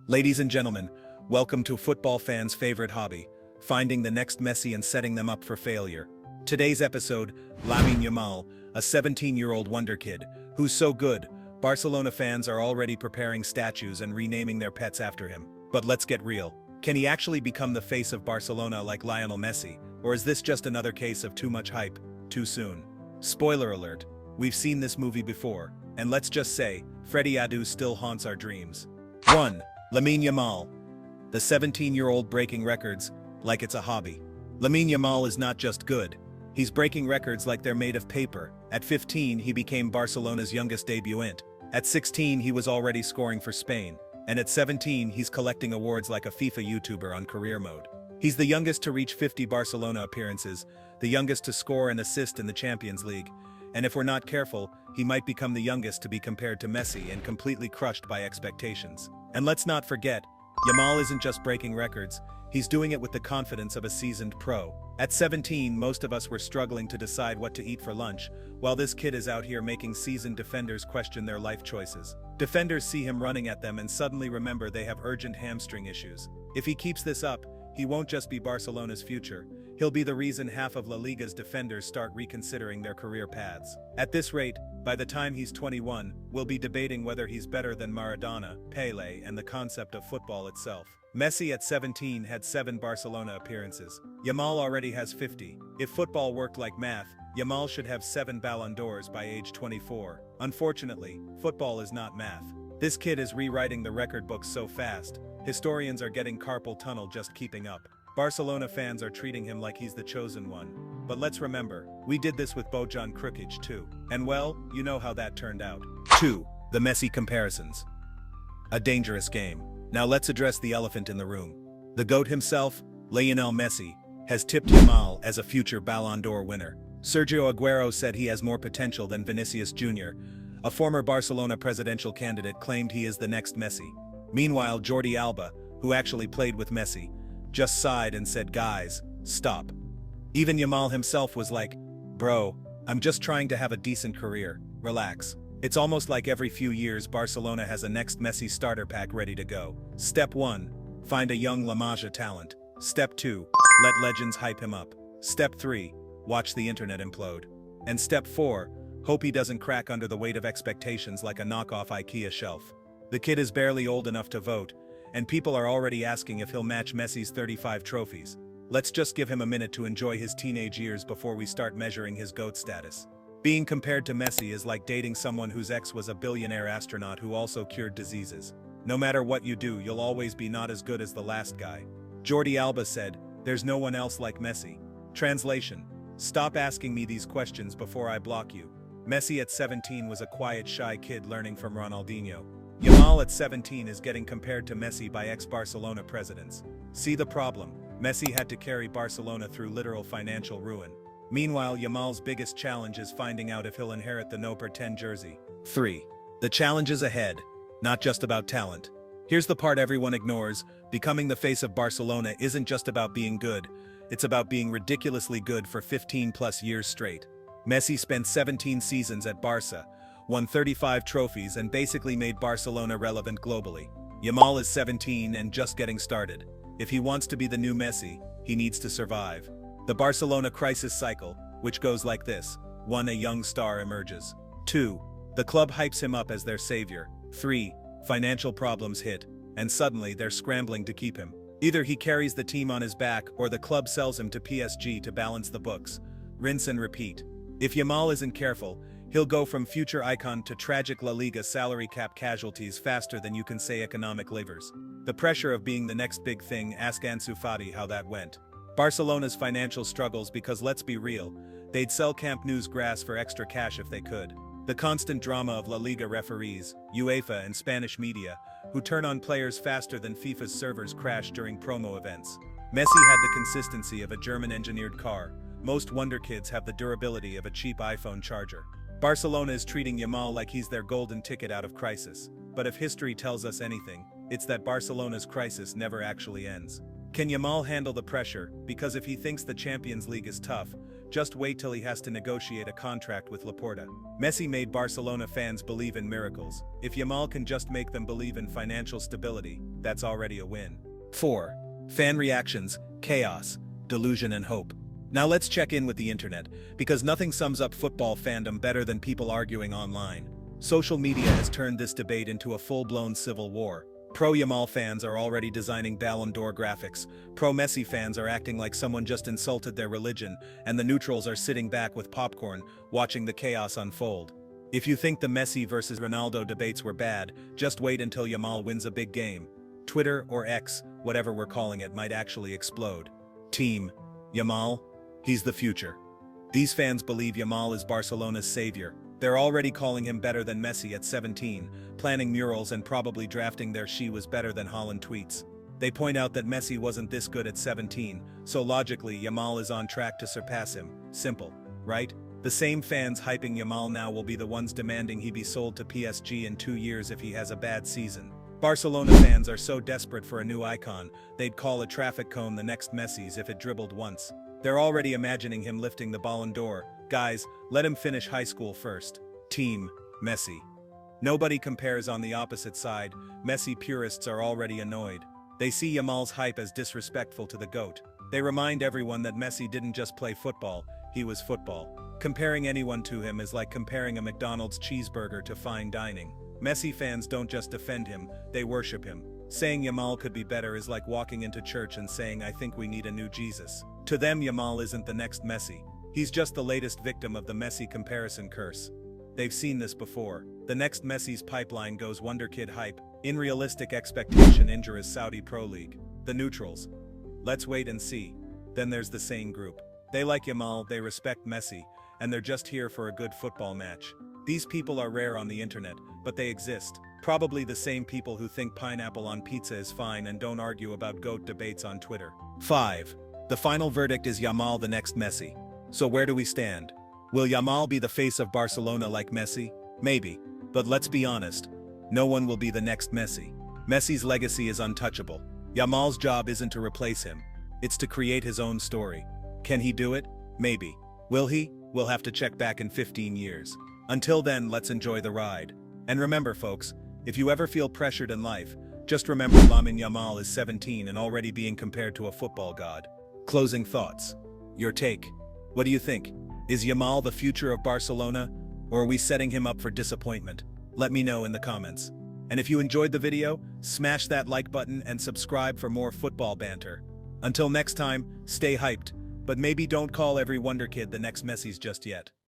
Ladies and gentlemen, welcome to football fans' favorite hobby, finding the next Messi and setting them up for failure. Today's episode, Lamine Yamal, a 17-year-old wonderkid, who's so good, Barcelona fans are already preparing statues and renaming their pets after him. But let's get real. Can he actually become the face of Barcelona like Lionel Messi, or is this just another case of too much hype, too soon? Spoiler alert, we've seen this movie before, and let's just say, Freddie Adu still haunts our dreams. 1. Lamine Yamal. The 17-year-old breaking records like it's a hobby. Lamine Yamal is not just good, he's breaking records like they're made of paper. At 15, he became Barcelona's youngest debutant. At 16, he was already scoring for Spain. And at 17, he's collecting awards like a FIFA YouTuber on career mode. He's the youngest to reach 50 Barcelona appearances, the youngest to score and assist in the Champions League. And if we're not careful, he might become the youngest to be compared to Messi and completely crushed by expectations. And let's not forget, Yamal isn't just breaking records, he's doing it with the confidence of a seasoned pro. At 17, most of us were struggling to decide what to eat for lunch, while this kid is out here making seasoned defenders question their life choices. Defenders see him running at them and suddenly remember they have urgent hamstring issues. If he keeps this up, he won't just be Barcelona's future, he'll be the reason half of La Liga's defenders start reconsidering their career paths. At this rate, by the time he's 21, we'll be debating whether he's better than Maradona, Pelé, and the concept of football itself. Messi at 17 had 7 Barcelona appearances. Yamal already has 50. If football worked like math, Yamal should have 7 Ballon d'Ors by age 24. Unfortunately, football is not math. This kid is rewriting the record books so fast, historians are getting carpal tunnel just keeping up. Barcelona fans are treating him like he's the chosen one. But let's remember, we did this with Bojan Krikic too. And well, you know how that turned out. 2. The Messi comparisons. A dangerous game. Now let's address the elephant in the room. The GOAT himself, Lionel Messi, has tipped Yamal as a future Ballon d'Or winner. Sergio Aguero said he has more potential than Vinicius Jr. A former Barcelona presidential candidate claimed he is the next Messi. Meanwhile, Jordi Alba, who actually played with Messi, just sighed and said, "Guys, stop." Even Yamal himself was like, "Bro, I'm just trying to have a decent career, relax." It's almost like every few years Barcelona has a next Messi starter pack ready to go. Step 1. Find a young La Masia talent. Step 2. Let legends hype him up. Step 3. Watch the internet implode. And Step 4. Hope he doesn't crack under the weight of expectations like a knockoff IKEA shelf. The kid is barely old enough to vote, and people are already asking if he'll match Messi's 35 trophies. Let's just give him a minute to enjoy his teenage years before we start measuring his GOAT status. Being compared to Messi is like dating someone whose ex was a billionaire astronaut who also cured diseases. No matter what you do, you'll always be not as good as the last guy. Jordi Alba said, "There's no one else like Messi." Translation: stop asking me these questions before I block you. Messi at 17 was a quiet, shy kid learning from Ronaldinho. Yamal at 17 is getting compared to Messi by ex-Barcelona presidents. See the problem? Messi had to carry Barcelona through literal financial ruin. Meanwhile, Yamal's biggest challenge is finding out if he'll inherit the No. 10 jersey. 3. The challenge is ahead, not just about talent. Here's the part everyone ignores: becoming the face of Barcelona isn't just about being good, it's about being ridiculously good for 15+ years straight. Messi spent 17 seasons at Barca, won 35 trophies and basically made Barcelona relevant globally. Yamal is 17 and just getting started. If he wants to be the new Messi, he needs to survive. The Barcelona crisis cycle, which goes like this: 1. A young star emerges. 2. The club hypes him up as their savior. 3. Financial problems hit, and suddenly they're scrambling to keep him. Either he carries the team on his back or the club sells him to PSG to balance the books. Rinse and repeat. If Yamal isn't careful, he'll go from future icon to tragic La Liga salary cap casualties faster than you can say economic levers. The pressure of being the next big thing. Ask Ansu Fati how that went. Barcelona's financial struggles because, let's be real, they'd sell Camp Nou's grass for extra cash if they could. The constant drama of La Liga referees, UEFA and Spanish media, who turn on players faster than FIFA's servers crash during promo events. Messi had the consistency of a German-engineered car. Most wonderkids have the durability of a cheap iPhone charger. Barcelona is treating Yamal like he's their golden ticket out of crisis. But if history tells us anything, it's that Barcelona's crisis never actually ends. Can Yamal handle the pressure? Because if he thinks the Champions League is tough, Just wait till he has to negotiate a contract with Laporta. Messi made Barcelona fans believe in miracles. If Yamal can just make them believe in financial stability, that's already a win. 4. Fan reactions, chaos, delusion and hope. Now let's check in with the internet, because nothing sums up football fandom better than people arguing online. Social media has turned this debate into a full-blown civil war. Pro-Yamal fans are already designing Ballon d'Or graphics, pro-Messi fans are acting like someone just insulted their religion, and the neutrals are sitting back with popcorn, watching the chaos unfold. If you think the Messi versus Ronaldo debates were bad, just wait until Yamal wins a big game. Twitter or X, whatever we're calling it, might actually explode. Team Yamal, he's the future. These fans believe Yamal is Barcelona's savior. They're already calling him better than Messi at 17, planning murals and probably drafting their "she was better than Haaland" tweets. They point out that Messi wasn't this good at 17, so logically Yamal is on track to surpass him. Simple, right? The same fans hyping Yamal now will be the ones demanding he be sold to PSG in 2 years if he has a bad season. Barcelona fans are so desperate for a new icon, they'd call a traffic cone the next Messi's if it dribbled once. They're already imagining him lifting the Ballon d'Or. Guys, let him finish high school first. Team Messi. Nobody compares on the opposite side. Messi purists are already annoyed. They see Yamal's hype as disrespectful to the GOAT. They remind everyone that Messi didn't just play football, he was football. Comparing anyone to him is like comparing a McDonald's cheeseburger to fine dining. Messi fans don't just defend him, they worship him. Saying Yamal could be better is like walking into church and saying, "I think we need a new Jesus." To them, Yamal isn't the next Messi. He's just the latest victim of the Messi comparison curse. They've seen this before. The next Messi's pipeline goes Wonderkid hype, unrealistic expectation injurious Saudi Pro League. The neutrals. Let's wait and see. Then there's the same group. They like Yamal, they respect Messi, and they're just here for a good football match. These people are rare on the internet, but they exist. Probably the same people who think pineapple on pizza is fine and don't argue about GOAT debates on Twitter. 5. The final verdict is Yamal the next Messi. So where do we stand? Will Yamal be the face of Barcelona like Messi? Maybe. But let's be honest. No one will be the next Messi. Messi's legacy is untouchable. Yamal's job isn't to replace him. It's to create his own story. Can he do it? Maybe. Will he? We'll have to check back in 15 years. Until then, let's enjoy the ride. And remember, folks, if you ever feel pressured in life, just remember Lamine Yamal is 17 and already being compared to a football god. Closing thoughts. Your take. What do you think? Is Yamal the future of Barcelona, or are we setting him up for disappointment? Let me know in the comments. And if you enjoyed the video, smash that like button and subscribe for more football banter. Until next time, stay hyped, but maybe don't call every Wonderkid the next Messi's just yet.